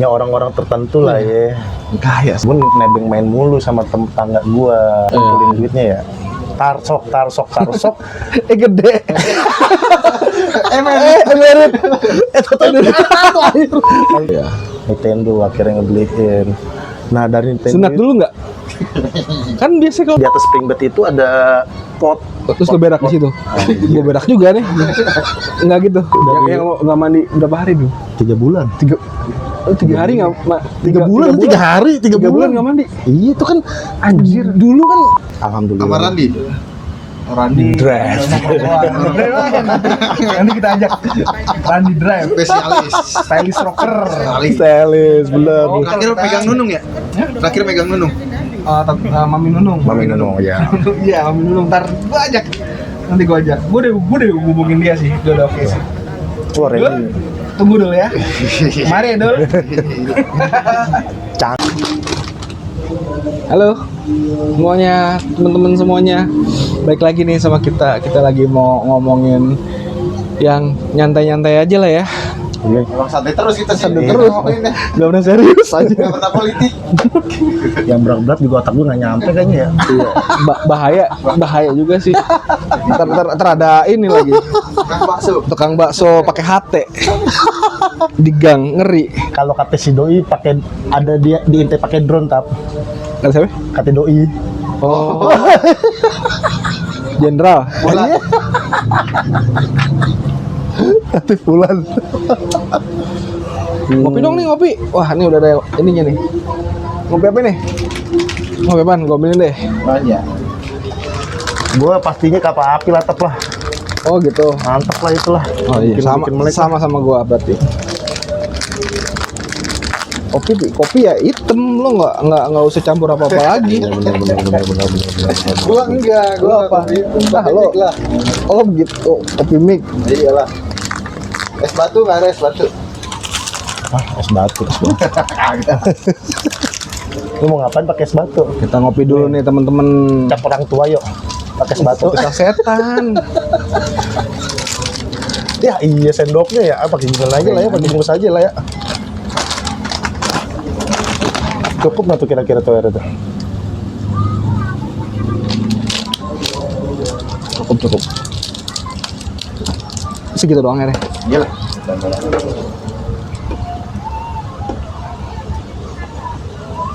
Ya orang-orang tertentu lah ya. Kaya. Gue nebeng main mulu sama tetangga gue, kumpulin duitnya ya. Tarsok. Gede. Merit. Ya. Nintendo akhirnya ngebeliin. Nah dari Nintendo Sunat dulu nggak? Kan biasa kalau di atas spring bed itu ada pot. terus lo berak di situ. Gue berak juga nih. Enggak gitu. Yang lo nggak mandi berapa hari dulu? 3 bulan. 3 hari nggak? 3 bulan, 3 hari, 3 bulan nggak mandi. Iya itu kan anjir. Dulu kan alhamdulillah. Sama Randi Drive. Nanti kita ajak Randy Drive, spesialis stylist rocker. Stylish, bener. Terakhir pegang Nunung ya? Terakhir megang Nunung. Mami Nunung. Mami Nunung ya. Iya, Mami Nunung. Ntar gua ajak. Nanti gua ajak. Gua udah hubungin dia sih. Udah oke sih. Wah, Randy. Tunggu dulu ya. Mari ya, Dul. Halo semuanya, teman-teman semuanya. Baik lagi nih sama kita. Kita lagi mau ngomongin yang nyantai-nyantai aja lah ya. Iya. Emang santai terus kita sih. Santai terus. Gak pernah serius aja. Gak pernah politik. Yang berat-berat juga otak gue nggak nyampe kayaknya ya. Iya. Bahaya juga sih. Ntar ada ini lagi. Tukang bakso pakai HT di gang, ngeri. Kalau kata si doi pakai ada dia diintai pakai drone tap. Kata siapa? Kata doi. Oh. Jenderal. Kata Fulan. Ngopi dong nih, ngopi. Wah, ini udah ada ininya nih. Ngopi apa nih? Ngopi apaan? Gue ambilin deh. Banyak. Gue pastinya kapal api lah tep lah. Oh gitu. Mantap lah itulah. Oh iya, Bikin melek. sama gua berarti. Kopi ya hitam, lo nggak usah campur apa lagi. Bener. Gua enggak, Lo apa? Nah, lo. Oh gitu, kopi mix. Iyalah. Es batu nggak ada es batu. Ah, es batu. Lu mau ngapain pakai es batu? Kita ngopi dulu nih teman-teman. Cap orang tua yuk. Pakai es batu. Bisa setan. Ya iya sendoknya ya. Pakai gimana aja lah ya, pakai bungkus aja lah ya. Cukup nggak tuh kira-kira tuh air itu? Cukup. Segitu doang ya. Iyalah.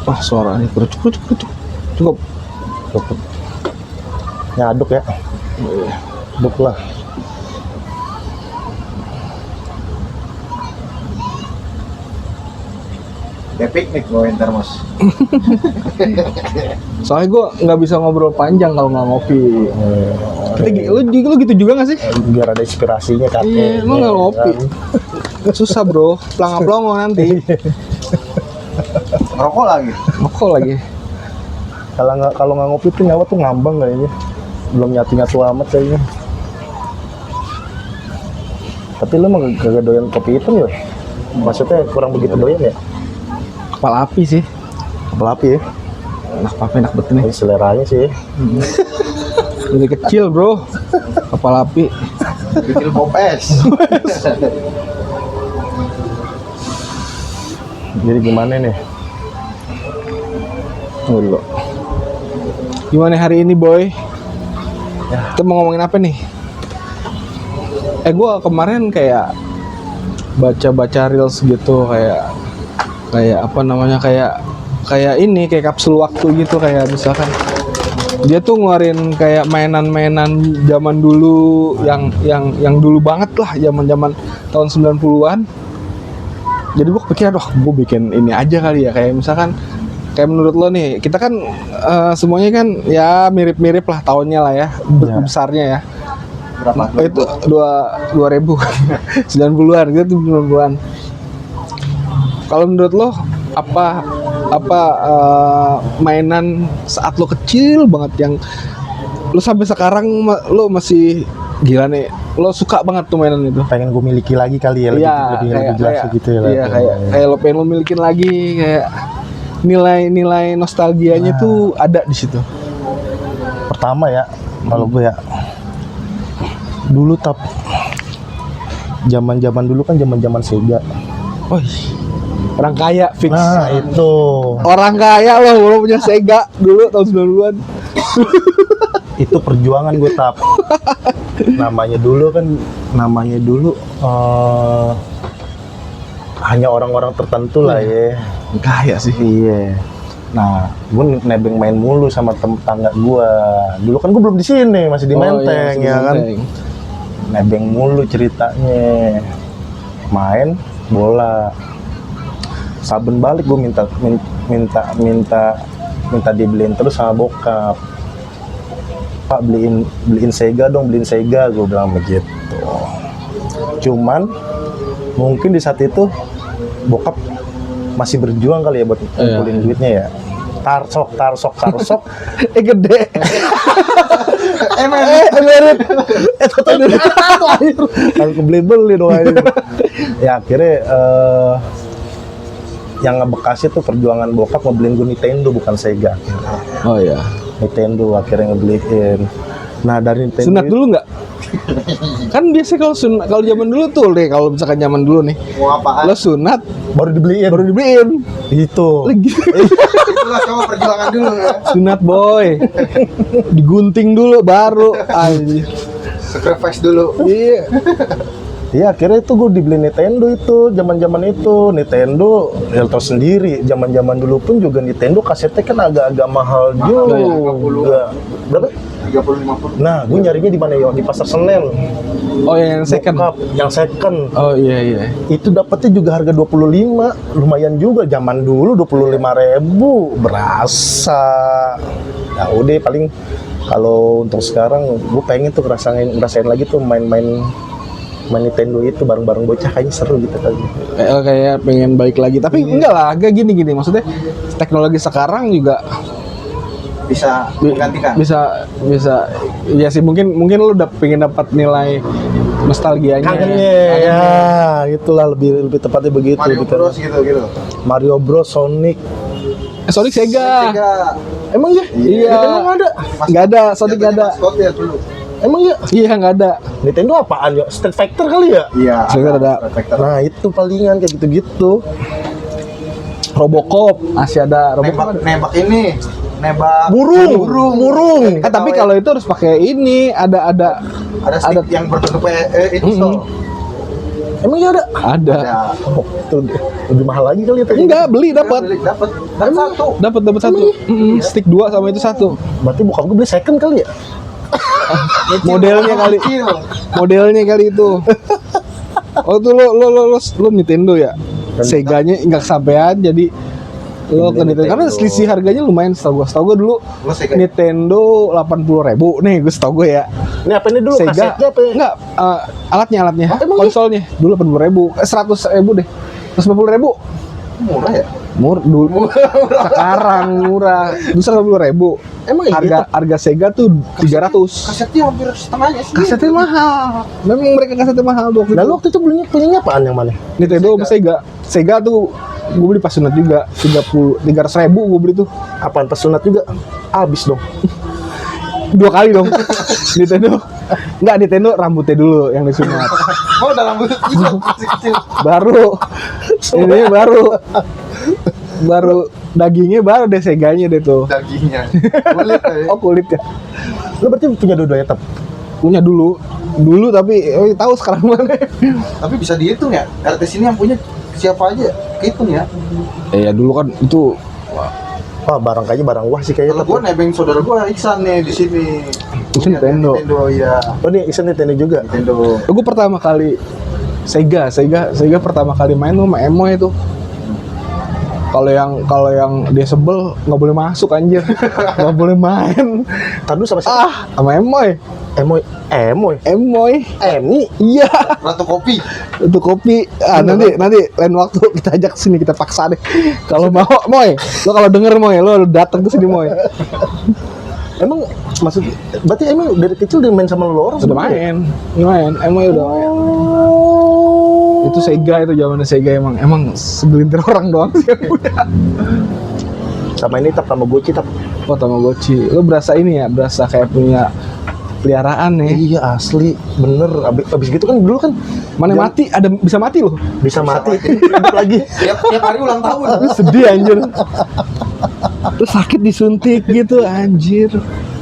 Wah suaranya cukup. Cukup. Ngaduk ya. Aduk lah. Ya piknik bawain termos. Soalnya gue nggak bisa ngobrol panjang kalau nggak ngopi. Lu gitu juga nggak sih? Biar ada inspirasinya kan. Iya, lu nggak ngopi. Susah bro, pelongo nanti. Ngerokok lagi. Ngerokok lagi. Kalau nggak ngopi tuh nyawa tuh ngambang kayaknya. Belum nyatu amat kayaknya. Tapi lu mah gak doyan kopi hitam ya? Maksudnya kurang begitu doyan ya? Kepala api sih. Kepala api ya? Enak betul nih. Ini seleranya sih. Dari kecil bro. Kepala api. Kecil popes. Jadi gimana nih? Dulu. Gimana hari ini boy? Kita mau ngomongin apa nih? Gue kemarin kayak baca reels gitu kayak apa namanya kayak kapsul waktu gitu, kayak misalkan dia tuh ngeluarin kayak mainan-mainan zaman dulu yang dulu banget lah, zaman tahun 90-an. Jadi gue kepikiran, gue bikin ini aja kali ya, kayak misalkan kayak menurut lo nih, kita kan semuanya kan ya mirip-mirip lah tahunnya lah ya, besarnya ya. Berapa? Itu 2000 90-an gitu, 90-an. Kalau menurut lo apa mainan saat lo kecil banget yang lo sampai sekarang lo masih gila nih, lo suka banget tuh mainan itu? Pengen gue miliki lagi kali ya, lebih jelas gitu ya. Iya, kayak lo pengen lo milikin lagi, kayak nilai nostalgianya tuh ada di situ. Pertama ya, kalau gue ya dulu zaman dulu kan zaman Sega. Oh, Orang kaya fix. Nah itu. Orang kaya loh, belum punya Sega dulu tahun 90-an. Itu perjuangan gue tap. namanya dulu hanya orang-orang tertentu lah ya. Kaya sih. Iya. Nah, gue nebeng main mulu sama tetangga gue. Dulu kan gue belum di sini, masih di Menteng ya kan. Nebeng mulu ceritanya. Main bola. Saben balik gue minta dibeliin terus sama bokap. Pak beliin Sega dong, beliin Sega, gue bilang begitu. Cuman mungkin di saat itu bokap masih berjuang kali ya buat ngumpulin duitnya ya. Tarsok. Gede. Merit. Kalau kebeli dong aja. Ya akhirnya yang ngebekas itu perjuangan bokap ngebeliin gue Nintendo bukan Sega. Oh iya. Nintendo akhirnya ngebeliin. Nah dari Nintendo Sunat dulu nggak? Kan biasanya kalau zaman dulu tuh deh, kalau misalkan zaman dulu nih, Mau apaan? lo sunat baru dibeliin. Itu. lagi Itulah coba perjuangan dulu ya. sunat boy, digunting dulu baru. Anjir. Sacrifice dulu. Iya. Iya akhirnya itu gue dibeli Nintendo itu zaman itu Nintendo ya tau sendiri zaman dulu pun juga Nintendo kasetnya kan agak-agak mahal juga. Berapa? 30-50. Nah gue nyarinya di mana ya? Di Pasar Senen. Oh yang second. Bokap, yang second. Oh iya. Itu dapetnya juga harga 25, lumayan juga zaman dulu 25.000 berasa. Ya udah paling kalau untuk sekarang gue pengen tuh ngerasain lagi tuh main Nintendo itu bareng-bareng bocah kayaknya seru gitu kali. Kayak pengen balik lagi, tapi enggak lah, agak gini maksudnya teknologi sekarang juga Bisa menggantikan. bisa ya sih mungkin lu udah pengen dapat nilai nostalgianya. Kangennya ya, itulah lebih tepatnya begitu. Mario Bros gitu. Mario Bros, Sonic. Sonic Sega. Emang ya? Iya. Emang ada? Nggak ada, Sonic nggak ada. Maskotnya dulu. Emang ya? Iya nggak ada. Nintendo apaan ya? Street Fighter kali ya? Iya. Sega ada. Nah itu palingan kayak gitu-gitu. Robocop masih ada. Robocop ada. Nembak ini. Nembak Burung. Tapi kalau itu harus pakai ini ada stick yang berbentuk itu so. Emang ya ada? Ada. Oh, itu lebih mahal lagi kali ya? Enggak, beli dapat. Dapat satu. Dapat satu. Stick 2 sama itu satu. Berarti bokap gue beli second kali ya? Modelnya kali itu. Oh tuh lo Nintendo ya? Seganya nggak kesampaian jadi lo ke Nintendo karena selisih harganya lumayan setahu gue dulu Nintendo 80.000 nih gue setahu gue ya. Ini apa ini dulu? Sega Kasetnya apa ya? enggak alatnya konsolnya dulu 80.000 100.000 deh 150.000 Murah ya? dulu sekarang murah dulu 150.000. Emang harga Sega tuh 300. Kasetnya hampir setengahnya sih. Kasetnya mahal. Memang mereka kasetnya mahal tuh. Lalu waktu itu belinya apaan yang mana? Nintendo sama Sega tuh gue beli pas sunat juga 300.000 gue beli tuh. Apaan pas sunat juga? Abis dong. 2 kali dong. Nintendo rambutnya dulu yang disunat. Oh udah rambut kecil. Baru ini baru dagingnya baru deh Seganya deh tuh. Dagingnya. Kulit ya. Oh kulit ya. Lo berarti punya dua-duanya tap? Punya dulu tapi tahu sekarang mana. Tapi bisa dihitung ya. Artis ini yang punya siapa aja? Kehitung ya. Ya dulu kan itu Wah barang wah sih kayaknya. Kalau gue nebeng saudara gue Iksan nih di sini. Itu Nintendo. Nintendo ya. Oh ini Iksan Nintendo juga? Nintendo. gue pertama kali Sega pertama kali main tuh sama Emoy itu. Kalau yang dia sebel nggak boleh masuk anjir, nggak boleh main. Tadu sama siapa? Sama Emoy. Emi. Iya. Ratu kopi. Untuk kopi. Nanti lain waktu kita ajak sini kita paksa deh. Kalau mau Moy, lo kalau denger Moy, lo datang ke sini Moy. Emang maksud berarti emang dari kecil dia main sama lo orang? Udah main. Emoy udah main. Itu Sega itu zamannya Sega emang segelintir orang doang sih yang punya. Sama ini tap Tamagotchi tap. Oh Tamagotchi, lo berasa ini ya, berasa kayak punya peliharaan nih. Iya asli, bener. Abis gitu kan dulu kan Mana mati, ada bisa mati loh. bisa mati, hidup lagi. Tiap hari ulang tahun. Sedih anjir. Terus sakit disuntik gitu anjir.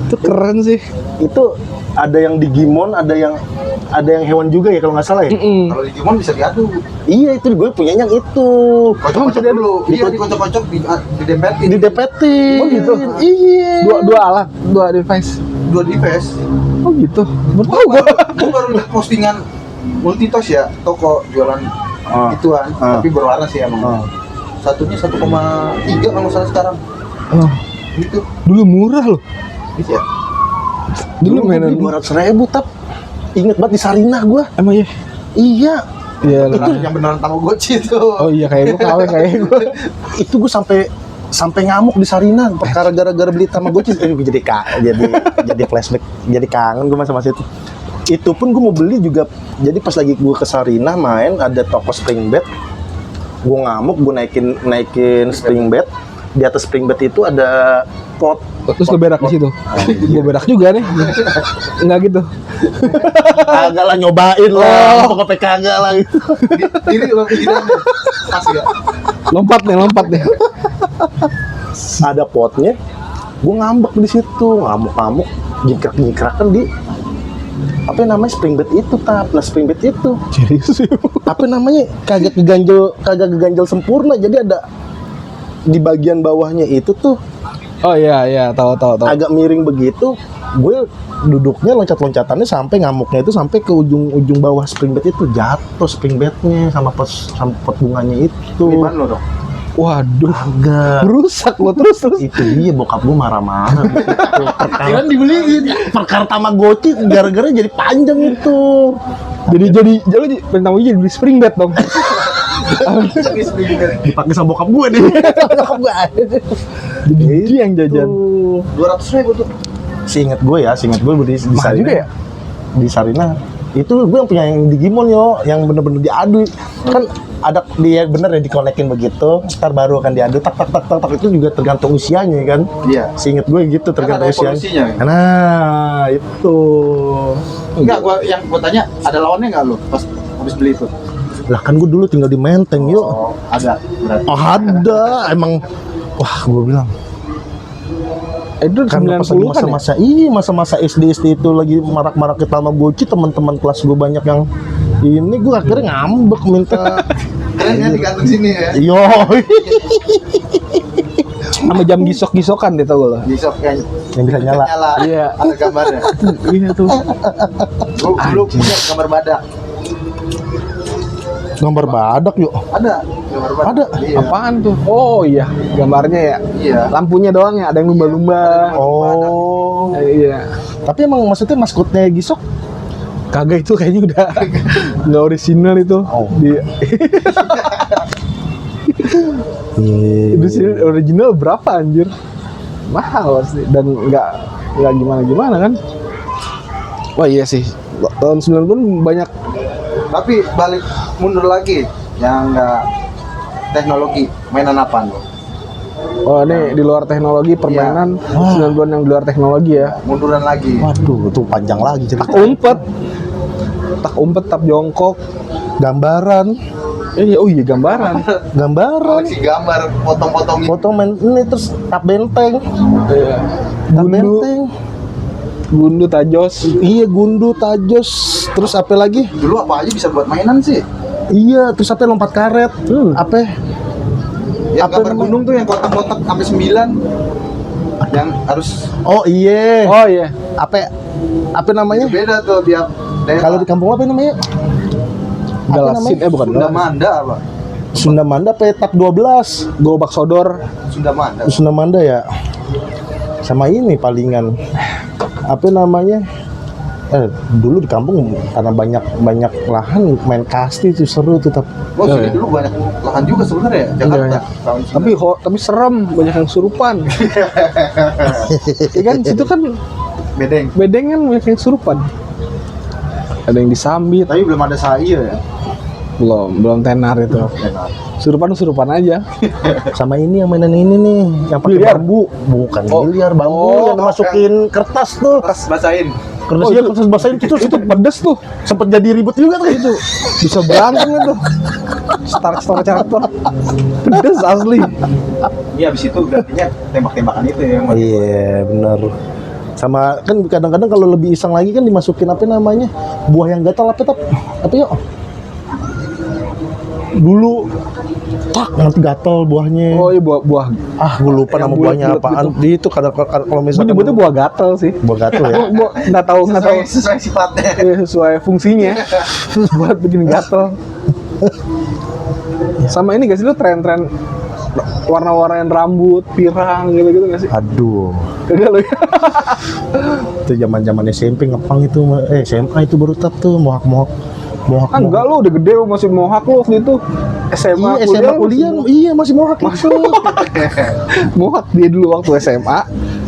Itu keren sih. Itu ada yang Digimon, ada yang hewan juga ya kalau nggak salah ya. Kalau Digimon bisa diadu. Iya itu gue punyanya yang itu. Kocok-kocok dulu. Iya, dikocok-kocok, didepetin. Didepetin. Oh gitu. Iya. Dua alat, dua device. Dua device. Oh gitu. Betul gua. Gue baru lihat postingan Multitos ya, toko jualan ituan, tapi berwarna sih emang. Satunya 1,3 kalau nggak salah sekarang. Oh, Gitu. dulu murah loh. Bisa. Dulu mainan 200.000 tap. Ingat banget di Sarinah gue. emang ya. Iya. Iya Itu lah. yang beneran Tamagotchi itu. Oh iya kayak gua kawe kayak gua. Itu gue sampai ngamuk di Sarinah perkara gara-gara beli Tamagotchi. Jadi flashback, jadi kangen gue masa-masa itu. Itu pun gue mau beli juga. Jadi pas lagi gue ke Sarinah main ada toko spring bed. Gue ngamuk, gue naikin spring bed. Di atas spring bed itu ada pot. Terus lo berak di situ. Gua berak juga nih. Enggak gitu. Agak lah nyobain lah. Pokoknya kagak lah gitu. Diri lo ke jidatnya. Pas ya. Lompat nih. Ada potnya. Gue ngambek di situ, ngamuk-ngamuk, jingkrak-jingkrakan di apa namanya spring bed itu nah spring bed itu Serius sih. apa namanya kagak keganjel sempurna, jadi ada di bagian bawahnya itu tuh Oh iya, tahu. agak miring begitu. Gue duduknya loncat-loncatannya sampai ngamuknya itu sampai ke ujung bawah spring bed itu, jatuh spring bednya sama pot bunganya itu. Gimana lo dong? Waduh. Agak Rusak lo terus. itu dia bokap gue marah-marah di situ. Jangan dibeliin. Perkara Tamagotchi gara-gara jadi panjang itu. Jadi pertama jadi beli spring bed dong. Dipakai sama bokap gue nih. Bokap gue. Jadi dia yang jajan. 200.000 tuh. Seingat gue di Mahal Sarinah. juga ya? Di Sarinah. Itu gue yang punya yang Digimon yo, yang bener-bener diadu. Kan ada dia bener ya dikonekin begitu, ntar baru akan diadu tak itu juga tergantung usianya kan. Iya. Seingat gue gitu tergantung ada usianya. evolusinya. Nah, itu. Enggak, gua tanya ada lawannya enggak lo pas habis beli itu? Lah kan gue dulu tinggal di Menteng yuk. Oh, ada berarti. Oh, ada emang. Wah, gue bilang Itu karena pas 90-an ya? masa-masa SD itu lagi marak-maraknya Tamagotchi, teman-teman kelas gue banyak yang ini, gue akhirnya ngambek minta Keren ya digantung sini ya. yo. Sama jam gisok-gisokan deh tau lo. Bisa kayak Yang bisa nyala. Iya. Ada gambarnya. Iya tuh. Gua dulu punya gambar badak. Gambar badak yuk. Ada gambar badak. Ada? Iya. Apaan tuh? Oh iya, gambarnya ya. Iya. Lampunya doang ya, ada yang lumba-lumba. Oh. Iya. Tapi emang maksudnya maskotnya Gisok? Kagak, itu kayaknya udah nggak original itu. Oh. Itu sih original berapa anjir? Mahal pasti dan nggak gimana kan? Wah iya sih. Tahun 90 banyak. Tapi balik mundur lagi yang enggak teknologi, mainan apa lo? Oh ini di luar teknologi permainan 90-an yang di luar teknologi ya. Munduran lagi. Waduh, itu panjang lagi cerita. Tak umpet, tap jongkok. Gambaran, Oh iya gambaran. Koleksi gambar, potong-potong gitu. foto main ini terus tap benteng, Iya. tap Gundu, benteng. gundu tajos. Iya, gundu, tajos, terus apa lagi? Dulu apa aja bisa buat mainan sih? Iya, terus apa lompat karet? Apa? Yang Apa gambar namanya? gunung tuh yang kotak-kotak sampai 9 yang harus Oh iya. Oh iya. Apa namanya? beda tuh tiap daerah. Kalau di kampung apa namanya? Galasin bukan. Sunda Manda apa? Sunda Manda apa ya? Tap 12. Gobak sodor. Sunda Manda. Sunda Manda ya. Sama ini palingan. Apa namanya? Dulu di kampung karena banyak lahan main kasti itu seru tuh tapi Oh, sini dulu banyak lahan juga sebenarnya ya, Jakarta. Tahun Tapi serem, banyak yang surupan. Ya kan situ kan bedeng. bedeng kan banyak yang surupan. Ada yang disambit. Tapi belum ada saya ya. Belum tenar itu. Surupan aja. sama ini yang mainan ini nih, yang pakai Biliar. bambu. Bukan Oh. biliar, bambu Oh, yang dimasukin kertas tuh. Terus bacain. kertas basah itu pedes tuh. sempet jadi ribut juga tuh itu. Bisa berantem itu. Starter. Pedes asli. Iya, habis itu gantinya tembak-tembakan itu ya. Iya, benar. Sama kan kadang-kadang kalau lebih iseng lagi kan dimasukin apa namanya? Buah yang gatal apa yuk? Dulu nanti gatal buahnya. Oh iya buah. Gue lupa Yang nama buahnya bulat-bulat apaan. gitu. Di itu kalau Gue misalkan nyebutnya buah gatel sih. buah gatal ya. Gue nggak tahu. Sesuai sifatnya. Iya, sesuai fungsinya buat bikin gatel. Sama ini gak sih lu tren-tren warna-warnain rambut, pirang gitu-gitu gak sih? Aduh. Kagak lu ya? Itu zaman-zaman SMP ngepang itu SMA itu baru tap tuh mohak. Enggak lu udah gede lu masih mohak lu waktu itu. SMA Iya, SMA kuliah, iya masih mohak masuk. Mohak dia dulu waktu SMA.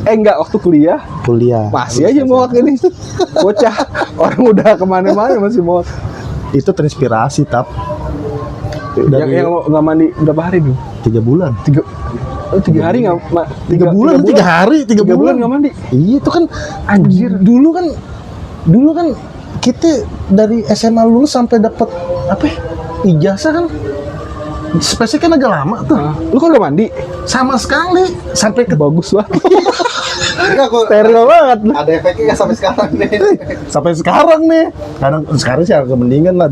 Enggak, waktu kuliah Kuliah. masih aja mohak ini. Bocah orang udah kemana-mana masih mohak. Itu terinspirasi tap. Yang lo nggak mandi berapa hari dulu? 3 bulan. 3 hari nggak? 3 bulan, 3 hari, 3 bulan nggak mandi. Iya itu kan anjir. Dulu kan kita dari SMA lulus sampai dapat apa? Ijazah kan. Spesial kan agak lama tuh. Lu kan nggak mandi? Sama sekali sampai ke Bagus banget. Enggak, kok Steril banget. ada efeknya nggak sampai sekarang nih. sampai sekarang nih. Sekarang sih agak mendingan lah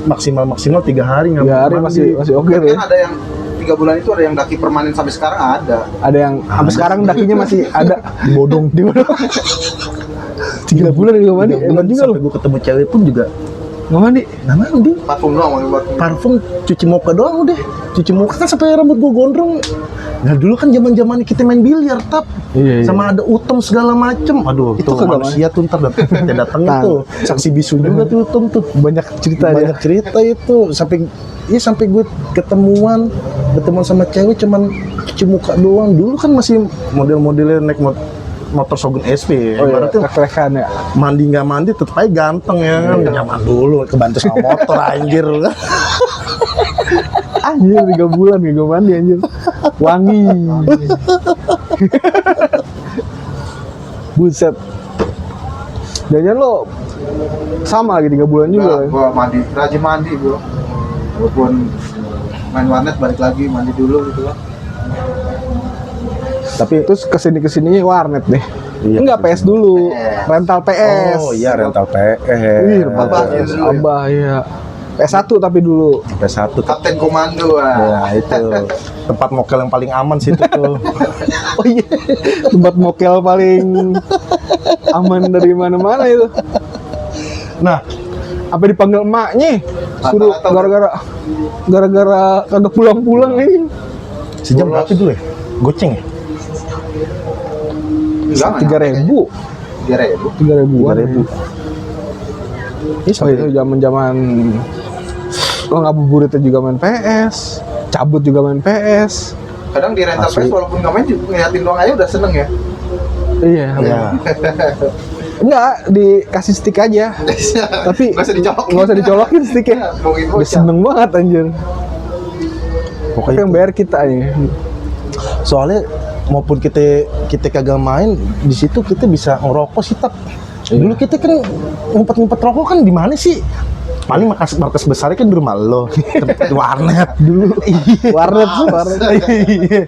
maksimal 3 hari 3 hari masih oke tuh. Kan ada yang 3 bulan itu ada yang daki permanen sampai sekarang ada. Ada yang sampai sekarang dakinya masih ada Bodong. 3 bulan nggak mandi. 3 bulan Hebat juga lu. sampai gue ketemu cewek pun juga Nggak mandi. nggak mandi. Parfum doang buat Parfum cuci muka doang udah. Cuci muka kan sampai rambut gue gondrong. Nah dulu kan zaman kita main biliar tap. Iya. Sama ada utom segala macem. Aduh, Itu tuh kagak manusia tuh ntar datang Nah. tuh. Saksi bisu juga tuh utom tuh. Banyak cerita dia. Banyak cerita itu sampai gue ketemuan sama cewek cuman cuci muka doang. Dulu kan masih model-modelnya naik motor Shogun SP. Oh iya, Ibaratnya trek-trekan ya. mandi nggak mandi tetep aja ganteng ya kan. Nyaman dulu kebantu sama motor anjir. Anjir 3 bulan gak mandi anjir. Wangi. Buset. Jangan lo sama lagi 3 bulan juga. gua mandi, rajin mandi bro. Walaupun main warnet balik lagi mandi dulu gitu kan. Tapi terus kesininya warnet deh. Iya. Enggak PS dulu, rental PS. Oh iya rental PS. Wih, rental Abah, PS. dulu ya. Abah ya. PS1 tapi dulu. PS1 tuh. Kapten Komando Ya itu tempat mokel yang paling aman sih itu tuh. Oh iya. Tempat mokel paling aman dari mana-mana itu. Nah, Apa dipanggil emaknya? Suruh Rata-rata gara-gara kagak pulang-pulang ini. sejam berapa dulu ya? Goceng ya? Enggak, 3.000. 3.000. 3.000-an. 3.000. Oh itu zaman-zaman lo ngabuburitnya juga main PS, cabut juga main PS. Kadang di rental Asli. PS walaupun nggak main juga ngeliatin doang aja udah seneng ya. Iya. Ya. Enggak, dikasih stick aja. Tapi nggak usah dicolokin. Nggak usah dicolokin sticknya. Mau gitu Udah seneng banget anjir. Tapi Pokoknya yang bayar kita ya. soalnya maupun kita kagak main di situ kita bisa ngerokok sih tap. Dulu kita kan ngumpet-ngumpet rokok kan di mana sih? Paling markas besarnya kan di rumah lo, tempat warnet dulu. Warnet. Iya.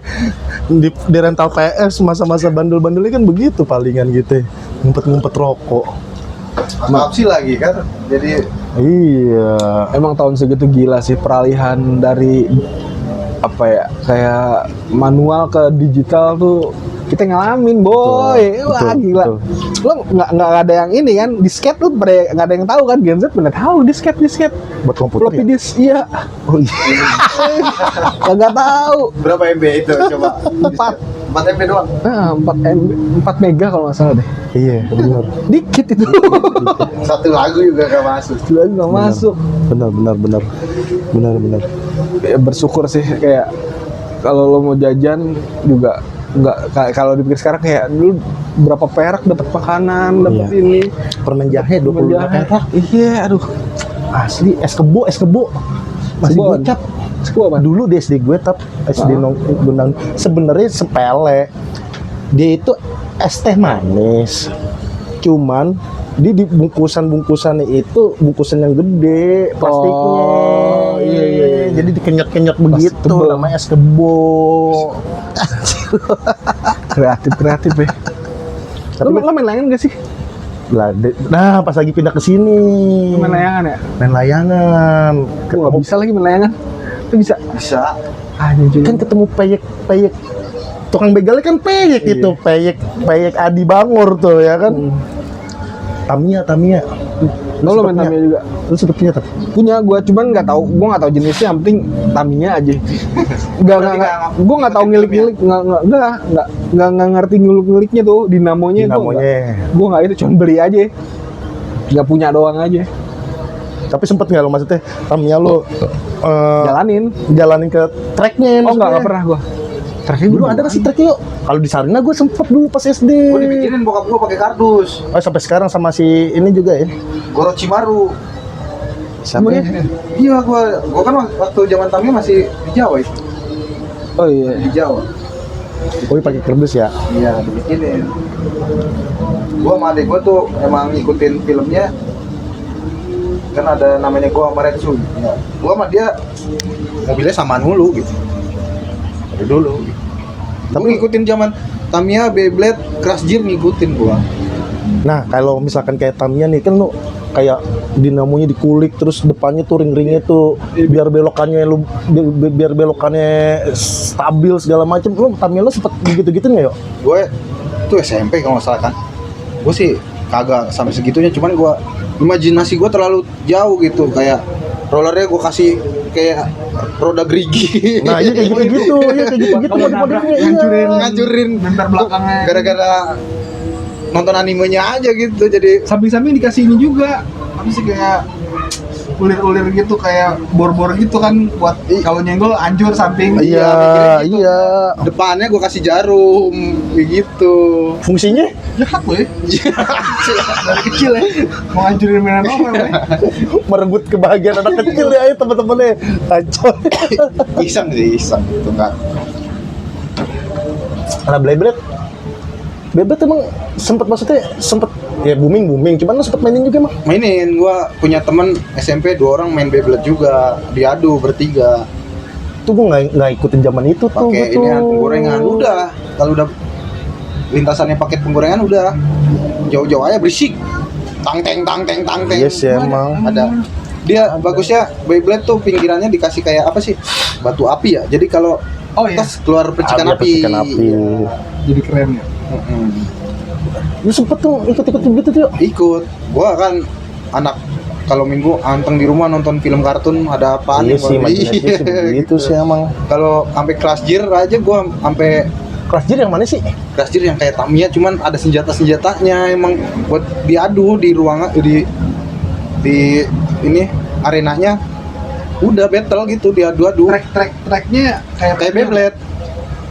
Di rental PS masa-masa bandel-bandelnya kan begitu palingan gitu. Ngumpet-ngumpet rokok. Opsi lagi kan. Jadi Iya. Emang tahun segitu gila sih peralihan dari apa ya kayak manual ke digital tuh kita ngalamin boy. Wah betul, gila. betul. Lo nggak ada yang ini kan disket tuh pada nggak ada yang tahu kan Gen Z bener tahu disket Buat komputer floppy ya? disk iya. Oh iya. Kagak tahu. berapa MB itu coba? 4 MB doang. 4 mega kalau nggak salah deh. Iya, benar. Dikit itu. Satu lagu juga gak masuk. Lagi nggak masuk. Benar. Ya, bersyukur sih kayak kalau lo mau jajan juga nggak kalau dipikir sekarang kayak dulu berapa perak dapat makanan dapat Iya. ini Permen jahe 25 menjahe. perak. Iya aduh Asli es kebo masih Kebo. gocap. Sekolah apa? Dulu di SD gue tap SD Nongkrong sebenarnya sepele. Dia itu es teh manis. Cuman di bungkusannya itu bungkusan yang gede plastiknya. Oh, iya. Jadi dikenyot-kenyot begitu tebel. namanya es kebo. Kreatif ya. Tapi Lo main layangan gak sih? nah pas lagi pindah ke sini Lo main layangan ya? main layangan. Gue gak bisa lagi main layangan. Lo bisa? Bisa. Anjing. Kan ketemu peyek tukang begalnya kan peyek Iya. itu peyek Adi Bangor tuh ya kan. Tamiya. Lo main Tamiya juga? Lu sempet punya tak? Punya gue, cuman nggak tahu jenisnya, yang penting Tamiya aja. Nggak gue nggak tahu ngilik nggak ngerti ngiliknya tuh dinamonya. Gue nggak itu, cuma beli aja, nggak punya doang aja. Tapi sempet nggak lo maksudnya Tamiya lo jalanin ke tracknya? Oh nggak pernah gue. Terakhir Dulu ada nggak sih tracknya yuk? Kalau di Sarina gue sempet dulu pas SD. Gue dibikinin bokap gue pakai kardus. Oh sampai sekarang sama si ini juga ya? Orochimaru. Siapa ya? Iya, gua kan waktu zaman Tamiya masih di Jawa itu. Oh iya. Di Jawa. Oh pakai kardus ya? Iya, dibikinin. Gua sama adik gua tuh emang ngikutin filmnya. Kan ada namanya gua sama Retsu. Ya. Gua sama dia mobilnya samaan dulu gitu. Dari dulu. Gitu. Tapi ngikutin zaman Tamiya, Beyblade, Crash Gear ngikutin gua. Nah kalau misalkan kayak Tamiya nih kan lo kayak dinamonya dikulik terus depannya tuh ring-ringnya tuh biar belokannya stabil segala macem. Lo Tamiya lo sempet gitu-gitu nggak yuk? Gue tuh SMP kalau nggak salah kan. Gue sih kagak sampai segitunya, cuman gue imajinasi gue terlalu jauh gitu, kayak rollernya gue kasih kayak roda gerigi. Nah iya kayak gitu-gitu, iya kayak gitu-gitu mode-modenya, iya. ngancurin Bentar belakangnya. gara-gara nonton animenya aja gitu. Jadi Samping-samping dikasih ini juga. Apa sih kayak ulir-ulir gitu, kayak bor-bor gitu kan, buat kalau nyenggol hancur samping. Iya, mikirnya gitu. iya. Depannya gue kasih jarum kayak gitu. Fungsinya Jahat loh ya. Dari kecil ya. Mau hancurin mainan orang ya. merebut kebahagiaan anak kecil ya teman-temannya. Kacau. Iseng gitu kan. Nah Beyblade emang sempet ya booming, cuman lo sempet mainin juga emang? Mainin, gua punya temen SMP 2 orang main Beyblade juga, diadu bertiga. Tuh gua nggak ikutin zaman itu tuh. Pakai ini penggorengan udah. Kalau udah lintasannya pakai penggorengan udah jauh-jauh aja berisik. Tang teng. Yes ya emang. Ada. Dia bagusnya Beyblade tuh pinggirannya dikasih kayak apa sih? Batu api ya. Jadi kalau tas keluar percikan api. Percikan api. Iya. Jadi keren ya. Lu sempet tuh ikut-ikut gitu tuh. Ikut. Gua kan anak kalau minggu anteng di rumah nonton film kartun, ada apaan Iya nih, sih, Bang? imajinasi begitu sih emang. Kalau sampai Crash Gear aja gua sampai Crash Gear yang mana sih? Crash Gear yang kayak Tamiya, cuman ada senjata-senjatanya emang buat diadu di ruangan di ini arenanya. Udah battle gitu, diadu-adu. Tracknya Kayak Beyblade.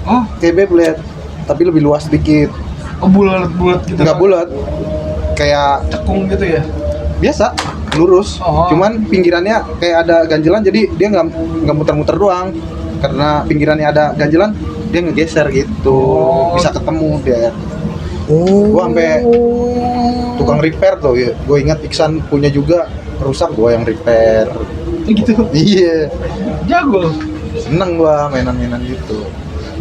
Oh, Kayak Beyblade, tapi lebih luas sedikit. bulat gitu. Enggak bulat. Kayak Cekung gitu ya. biasa, lurus. Oh. Cuman pinggirannya kayak ada ganjelan, jadi dia nggak muter-muter doang. Karena pinggirannya ada ganjelan, dia ngegeser gitu. Bisa ketemu dia. Gua sampai tukang repair tuh ya. Gue ingat Iksan punya juga, rusak gua yang repair. Gitu. Iya, Jago. seneng gua mainan-mainan gitu.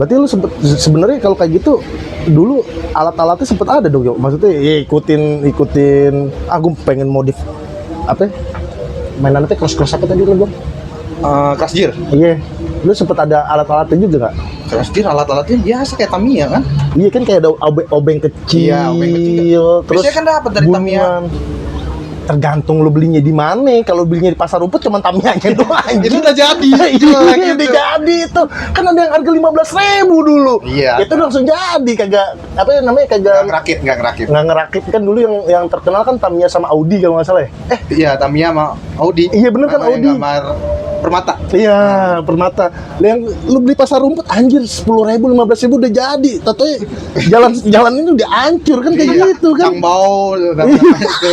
Berarti lu sempet sebenarnya kalau kayak gitu dulu alat-alatnya sempet ada dong, Yo. Maksudnya ya ikutin aku pengen modif apa? Mainan apa cross apa tadi lu bilang? Crash Gear. Iya. Lu sempet ada alat-alatnya juga nggak? Crash Gear alat-alatnya biasa kayak Tamiya kan? Iya kan kayak ada obeng kecil. Iya, obeng kecil. Terus Biasanya kan dapat dari Tamiya. bungan. Tergantung lu belinya di mana. Kalau belinya di pasar rumput cuma Tamiyanya doang. Itu udah jadi. Iya, udah jadi itu. Kan ada yang harga 15.000 dulu. Iya. Itu langsung jadi, kagak apa namanya Nggak kagak ngerakit. nggak ngerakit kan dulu yang terkenal kan Tamiya sama Audi kalau nggak salah ya. Iya, Tamiya sama Audi. Iya, bener kan, Sama yang Audi. gambar permata. Iya, permata. Yang lu beli pasar rumput anjir 10.000 15.000 udah jadi. Tatonya jalan ini udah hancur kan kayak gitu kan. Kang Bao itu.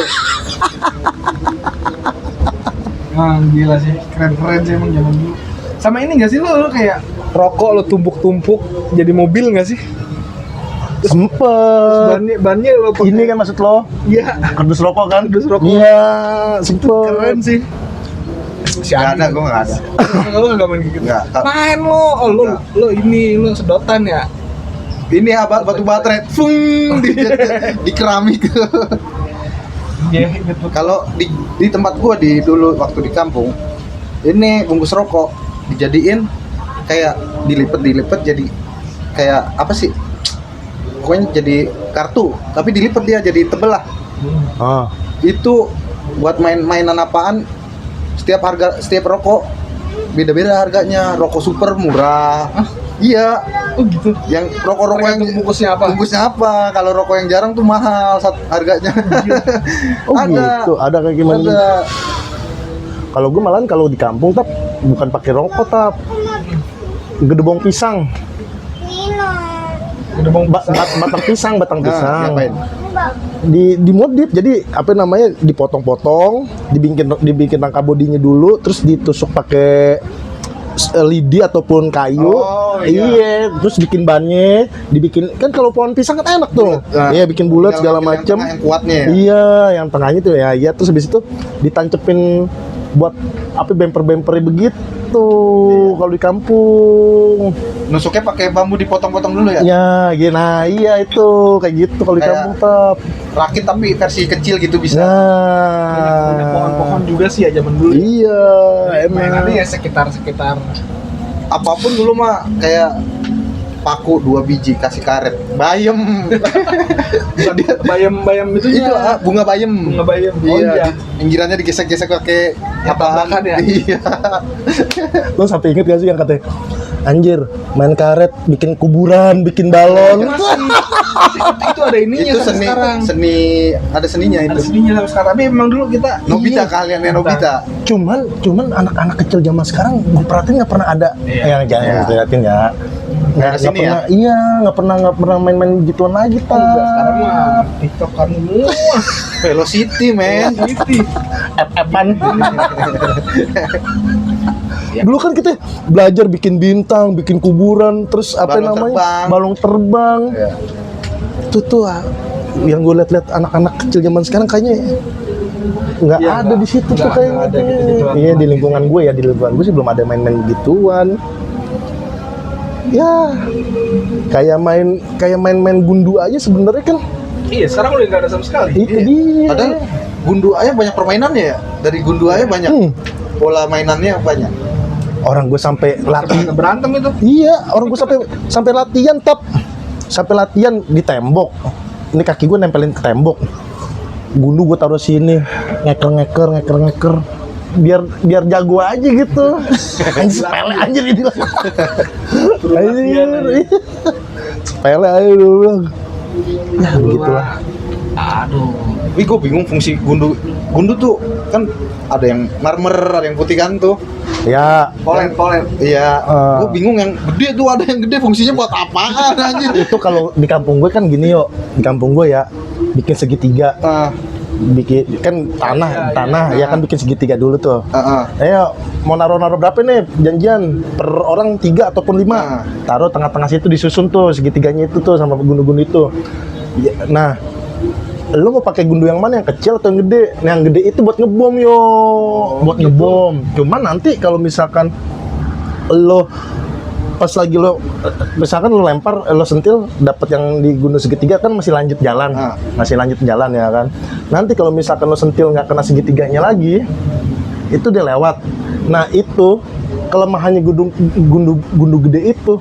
Gila sih, keren sih emang zaman dulu. Sama ini nggak sih lo kayak rokok lo tumpuk-tumpuk jadi mobil nggak sih? Sempet. Bannya lo pakai. Ini kan maksud lo? Iya. Kardus rokok kan? Kardus rokok. Iya, sempet. Keren sih. Nggak ada, gue nggak ada. Lo nggak main gitu. Nggak. Main lo, lo sedotan ya. Ini apa batu baterai, fung di keramik. Iya, gitu. Kalau di tempat gua dulu waktu di kampung, ini bungkus rokok dijadiin kayak dilipet jadi kayak apa sih? Pokoknya jadi kartu, tapi dilipet dia jadi tebel lah. Ah. Itu buat mainan apaan? Setiap rokok beda-beda harganya. Rokok super murah. Iya. Oh gitu. Yang rokok-rokok yang Tergantung bungkusnya apa? Kalau rokok yang jarang tuh mahal harganya. Oh gitu, ada kayak gimana? Ada. Kalau gue malahan kalau di kampung tap bukan pakai rokok tap, gedebong pisang, batang pisang, Ngapain? dimodif jadi apa namanya dipotong-potong, dibikin rangka bodinya dulu, terus ditusuk pakai lidi ataupun kayu. Oh, iya. Terus bikin bannya, dibikin kan kalau pohon pisang kan enak tuh. Nah, Iya, bikin bulat segala tinggal macam. yang kuatnya ya. Iya, yang tengahnya tuh ya, iya terus habis itu ditancepin buat apa bemper-bemper begitu kalau di kampung. Nusuknya pakai bambu dipotong-potong dulu ya. Ya, nah iya itu kayak gitu kalau di Kayak- kampung tap. Rakit tapi versi kecil gitu bisa. Banyak pohon-pohon juga sih ya zaman dulu. Iya, Mainannya emang. ya sekitar Apapun dulu mah kayak paku 2 biji kasih karet. Bayem. bayam itu Itu bunga bayem. bunga bayam. Oh Iya, iya. pinggirannya digesek-gesek pakai apaan? tabrakan ya? Iya. Lo sampai inget gak sih yang katanya anjir main karet bikin kuburan bikin balon. Itu ada ininya Itu sampai sekarang. ada seninya Ada itu. seninya sampai sekarang. Tapi emang dulu kita Nobita Iya. kalian ya Nobita. Cuman anak-anak kecil zaman sekarang gue perhatiin nggak pernah ada yang jangan Iya. dilihatin ya. Nggak ada sini pernah, Iya, nggak pernah main-main gituan lagi Oh, enggak, sekarang mah tak. TikTok kan semua. Velocity men. Gitu. App-appan. Dulu kan kita belajar bikin bintang, bikin kuburan, terus apa Balon namanya? terbang. Balon terbang. Iya. Itu tuh yang gue liat-liat anak-anak kecil zaman sekarang kayaknya nggak Iya, ada nggak- di situ tuh nggak kayaknya. ada gitu-gituan. Iya di lingkungan gue sih belum ada main-main begituan. Ya kayak main-main gundu aja sebenarnya kan Iya, sekarang udah nggak ada sama sekali. itu dia. Padahal gundu ayah banyak permainannya ya. Dari gundu ayah banyak. Pola mainannya banyak. Orang gue sampai latih. Berantem itu. Iya, orang gue sampai latihan sampai latihan di tembok. Ini kaki gue nempelin ke tembok. Gundu gue taruh sini, ngeker. Biar jago aja gitu. Anjir sepele anjir ini. Anjir. Sepele aja dulu bilang. Ya begitulah. Aduh. Tapi gue bingung fungsi gundu. Gundu tuh kan ada yang marmer, ada yang putih kan tuh. Ya, Polen. Iya. Ah. Gue bingung yang gede tuh, ada yang gede fungsinya buat apaan anjir. itu kalau di kampung gue kan gini yo. Di kampung gue ya bikin segitiga. Bikin kan tanah ya kan bikin segitiga dulu tuh. Ayo mau naruh berapa nih janjian per orang 3 ataupun 5. Taruh tengah-tengah situ disusun tuh segitiganya itu tuh sama gundu-gundu itu. Ya, nah, lo mau pakai gundu yang mana, yang kecil atau yang gede? Nah, yang gede itu buat ngebom yo, buat ngebom. Cuman nanti kalau misalkan lo pas lagi lo misalkan lo lempar, lo sentil dapat yang di gundu segitiga kan masih lanjut jalan ya kan. Nanti kalau misalkan lo sentil nggak kena segitiganya lagi, itu dia lewat. Nah itu kelemahannya gundu gede itu,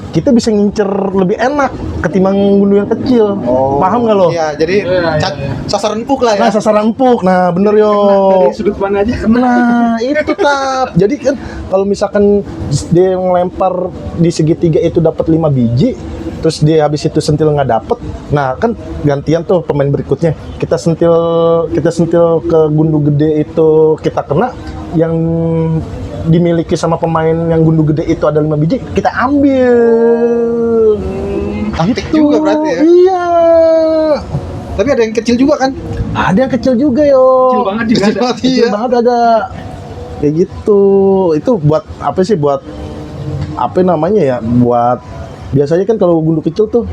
kita bisa ngincer lebih enak ketimbang gundu yang kecil. Paham nggak lo? Iya, jadi sasaran empuk lah ya. Nah sasaran empuk, nah bener yo. Dari sudut mana aja kena. Nah itu tap. Jadi kan kalau misalkan dia yang lempar di segitiga itu dapat 5 biji, terus dia habis itu sentil nggak dapet, nah kan gantian tuh pemain berikutnya. Kita sentil ke gundu gede itu kita kena, yang dimiliki sama pemain yang gundu gede itu ada 5 biji, kita ambil. Taktik Gitu. juga berarti ya. Iya. Tapi ada yang kecil juga kan? Ada yang kecil juga yo. Kecil banget juga Kecil ada. banget, Kecil iya. banget ada. Kayak gitu. Itu buat apa sih? Buat apa namanya ya? Buat biasanya kan kalau gundu kecil tuh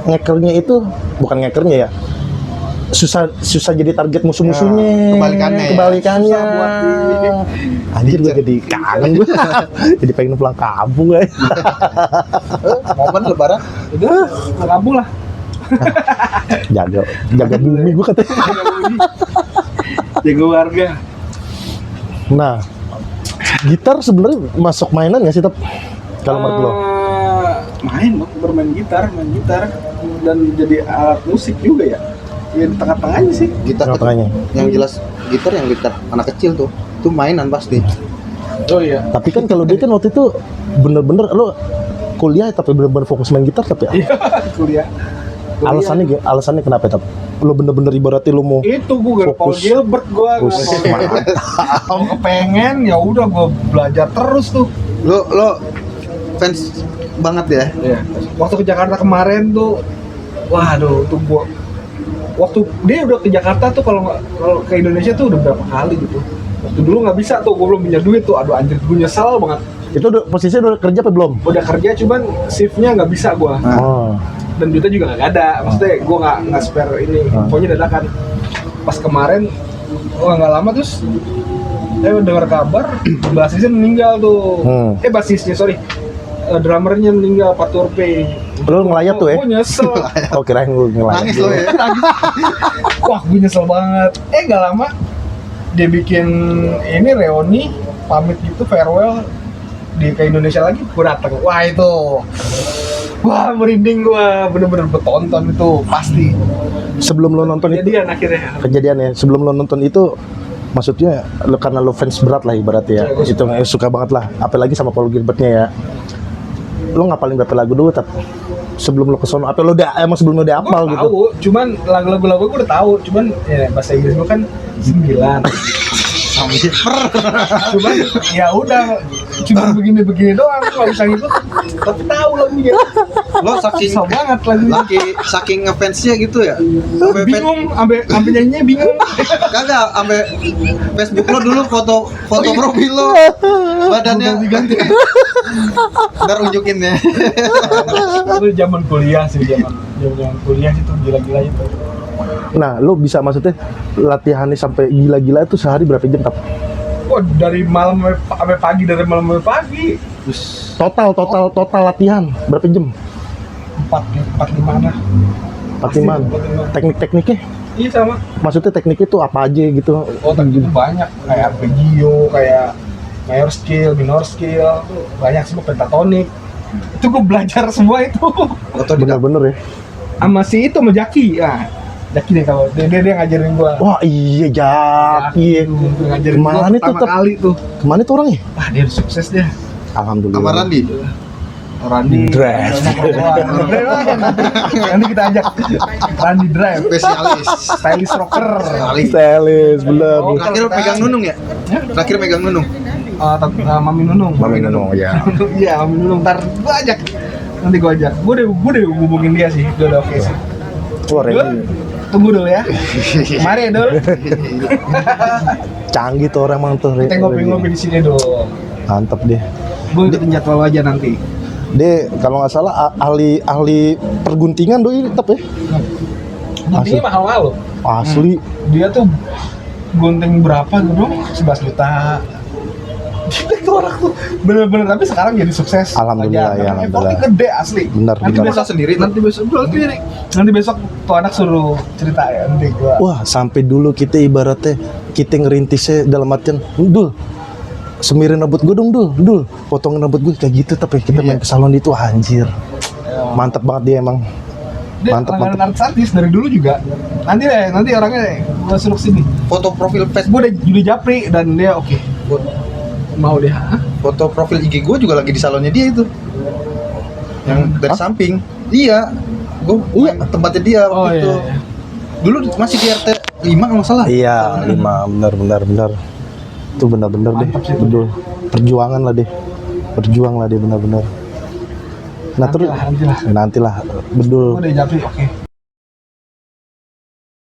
ngekernya itu bukan ngekernya ya. Susah jadi target musuh-musuhnya. Kebalikannya ya. Kebalikannya. Susah buat Anjir gue jadi kangen gue. Jadi pengen pulang kampung guys. Momen lebaran. Udah, ke kampung lah. jaga bumi gue katanya. Jaga warga. Nah, gitar sebenarnya masuk mainan nggak sih Tep? Kalau menurut lo? Main dong, bermain gitar, main gitar dan jadi alat musik juga ya. Ya di tengah-tengahnya sih. Gitar Tengah-tengahnya. yang jelas yang gitar anak kecil tuh. Itu mainan pasti. Oh iya. Tapi kan kalau dia kan waktu itu bener-bener lo kuliah tapi bener-bener fokus main gitar tapi Iya, kuliah. alasannya kenapa Tep? Lo bener-bener ibaratnya lo mau Itu gue Paul fokus. Gilbert gue kalau kepengen ya udah gue belajar terus tuh. Lo fans banget ya. Iya. Waktu ke Jakarta kemarin tuh, waduh tuh gue waktu dia udah ke Jakarta tuh kalau ke Indonesia tuh udah berapa kali gitu. Waktu dulu nggak bisa tuh, gue belum punya duit tuh, aduh anjir gue nyesal banget. itu posisinya udah kerja apa belum? Udah kerja cuman shiftnya nggak bisa gue. Oh. Dan duitnya juga nggak ada, maksudnya gue nggak spare ini, infonya dadakan. Pas kemarin, nggak lama terus, dengar kabar basisnya meninggal tuh, basisnya sorry, drummernya meninggal Pak Turpe. Lo ngelayat tuh ya? Gue nyesel, Oh kirain gue ngelayat. Nangis lo ya. wah gue nyesel banget. Nggak lama dia bikin ini reuni, pamit gitu farewell ke Indonesia lagi, gue dateng. Wah itu. Wah merinding gua, bener-bener betonton itu pasti. Sebelum lo nonton itu Kejadian akhirnya. kejadiannya, sebelum lo nonton itu maksudnya lo karena lo fans berat lah ibaratnya ya, Ya, gua itu suka banget lah, apalagi sama Paul Gilbertnya ya. Lo ngapalin berapa lagu dulu Tep? Sebelum lo kesono, apa lo udah emang sebelum lo udah Gua hafal gitu? tahu, cuman lagu-lagu gua udah tahu, cuman ya bahasa Inggris gua kan 9. Cuman ya udah, cuma begini-begini doang, nggak bisa ngikut. Tapi tahu lagunya. Lo saking Susah banget lagunya. saking ngefansnya gitu ya. Sampai Bingung, sampai nyanyinya bingung. kagak sampai Facebook lo dulu foto profil lo badannya diganti. Ntar unjukin ya. Itu zaman kuliah sih, zaman kuliah itu gila-gila itu. Nah lo bisa maksudnya latihannya sampai gila-gila itu sehari berapa jam Tep? Wah dari malam sampai pagi, dari malam sampai pagi. Total latihan berapa jam? 4-5 lah. 45. Teknik-tekniknya? Iya sama. Maksudnya tekniknya itu apa aja gitu? Oh teknik itu banyak, kayak arpeggio, kayak major scale, minor scale, tuh banyak sih, pentatonik. Itu gue belajar semua itu. Bener-bener ya? Sama si itu, sama Jaki. Nah, Jaki deh kalau dia ngajarin gue. Wah iya Jaki. Dia ngajarin gue Kemana itu pertama kali tuh. Kemana itu orangnya? Wah dia udah sukses dia. Alhamdulillah. Sama Randi. Randy Drive. Nanti kita ajak Randy Drive, Spesialis. stylist rocker. Selis, bener. Terakhir pegang Nunung ya? Terakhir megang Nunung. Mami Nunung. Mami Nunung, ya. Iya, Mami Nunung. Ntar gua ajak. Nanti gua ajak. Gua udah hubungin dia sih. Udah oke sih. Wah, Dul, Randy. tunggu dulu ya. Mari ya, Dul. Canggih tuh orang mang tuh. Kita ngopi-ngopi di sini dulu. Mantep dia. Gua ikutin jadwal aja nanti. Dia kalau nggak salah ahli perguntingan doi tetap ya. Guntingnya mahal-mahal loh. Asli. Dia tuh gunting berapa gitu dong? 11 juta. Dia tuh orang tuh bener-bener, tapi sekarang jadi sukses. Alhamdulillah, aja. ya, Karena alhamdulillah. effortnya gede asli. Benar, Nanti benar. besok sendiri. Nanti besok tuh anak suruh cerita ya nanti gua. Wah, sampai dulu kita ibaratnya kita ngerintisnya dalam artian, Dul, semirin rambut gue dong, Dul, potongin rambut gue kayak gitu, tapi kita main ke salon itu anjir. Mantep banget dia emang. Dia Mantep, langganan artis dari dulu juga. Nanti orangnya gua suruh sini. Foto profil Facebook, Gua udah Juli Japri dan dia oke. Gua mau dia. Hah? foto profil IG gue juga lagi di salonnya dia itu. Yang dari samping. Iya. Gue tempatnya dia waktu itu. Iya. Dulu masih di RT 5 kalau nggak salah. Iya, 5 benar. Itu benar-benar deh, Mantap sih. betul. Perjuangan lah deh. Berjuang lah dia benar-benar. Nah, terus Nantilah. nantilah betul. Gua udah Japri oke.